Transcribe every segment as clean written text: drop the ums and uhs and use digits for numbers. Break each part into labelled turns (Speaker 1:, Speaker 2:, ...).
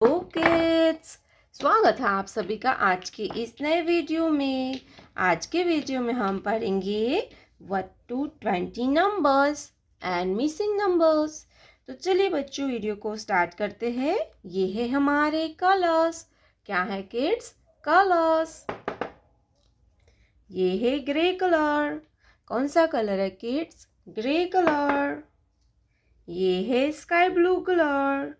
Speaker 1: Kids, स्वागत है आप सभी का आज के इस नए वीडियो में। आज के वीडियो में हम पढ़ेंगे 1 to 20 numbers and missing numbers. तो चलिए बच्चों वीडियो को स्टार्ट करते हैं। ये है हमारे कलर्स। क्या है किड्स? कलर्स। ये है ग्रे कलर। कौन सा कलर है किड्स? Grey colour. ये है sky blue colour.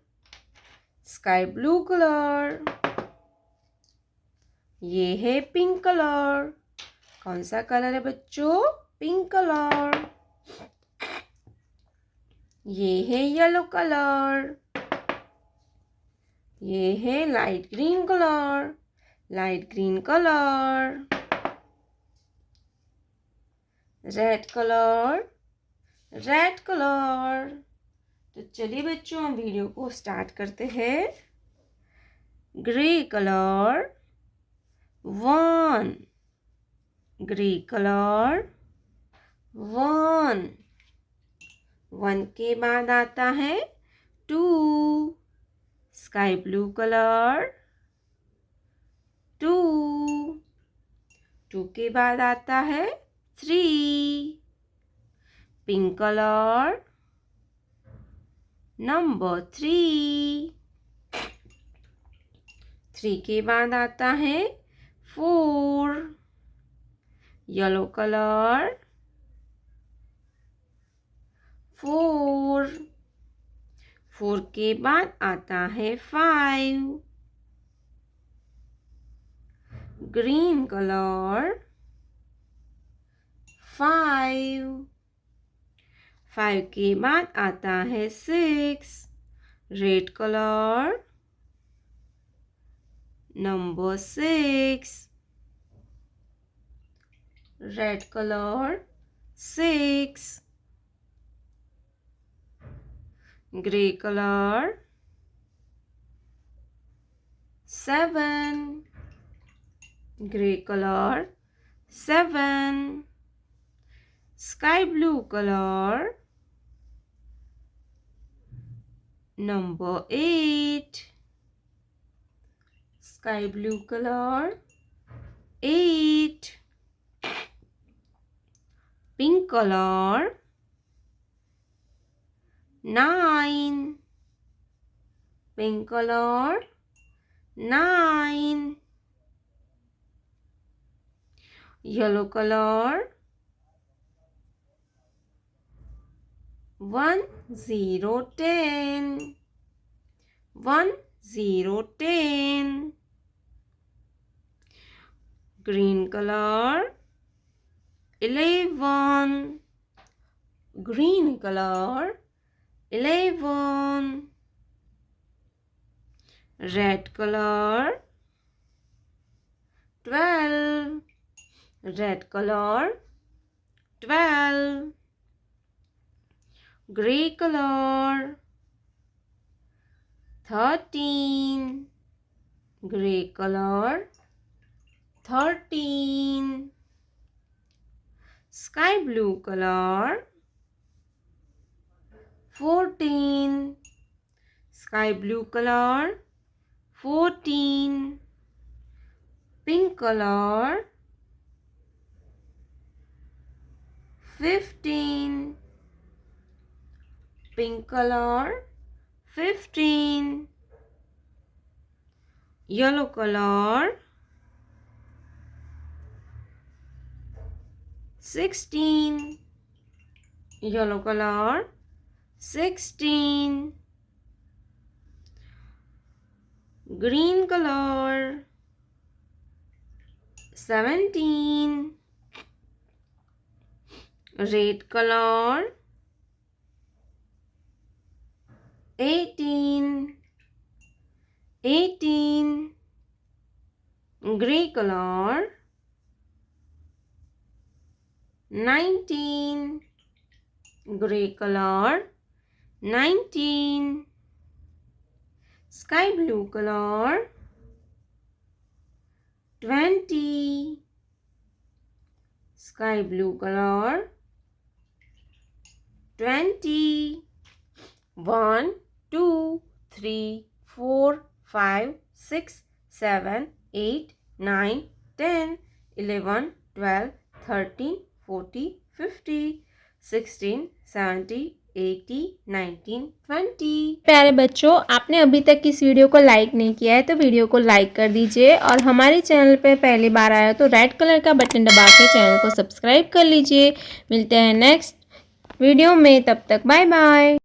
Speaker 1: Sky blue colour. ये है पिंक कलर। कौन सा कलर है बच्चों? Pink colour. ये है येलो कलर। ये है light green colour. Light green colour. Red colour. Red colour. तो चलिए बच्चों हम वीडियो को स्टार्ट करते हैं। Grey colour 1। Grey colour 1। 1 के बाद आता है 2। Sky blue colour 2। 2 के बाद आता है 3। Pink colour number 3। 3 के बाद आता है 4। Yellow colour 4। 4 के बाद आता है 5। Green colour 5। 5 के बाद आता है 6। Red colour number 6। Red colour 6। Grey colour 7। Grey colour 7। Sky blue colour number 8। Sky blue colour 8। Pink colour 9। Pink colour 9। Yellow colour 1 0 10। 1 0 10। Green colour 11। Green colour 11। Red colour 12। Red colour 12। Grey colour 13। Grey colour 13। Sky blue colour 14। Sky blue colour 14। Pink colour 15। Pink colour 15। Yellow colour 16। Yellow colour 16। Green colour 17। Red colour 18। 18। Grey colour 19। Grey colour 19। Sky blue colour 20। Sky blue colour 20। 1 2 3 4 5, 6, 7, 8, 9, 10, 11, 12, 13, 14, 15, 16, 17, 18, 19, 20।
Speaker 2: प्यारे बच्चों, आपने अभी तक इस video को like नहीं किया है तो वीडियो को लाइक कर दीजिए और हमारे चैनल पे पहली बार आया तो रेड कलर का बटन दबा के चैनल को सब्सक्राइब कर लीजिए। मिलते हैं नेक्स्ट वीडियो में, तब तक बाय बाय।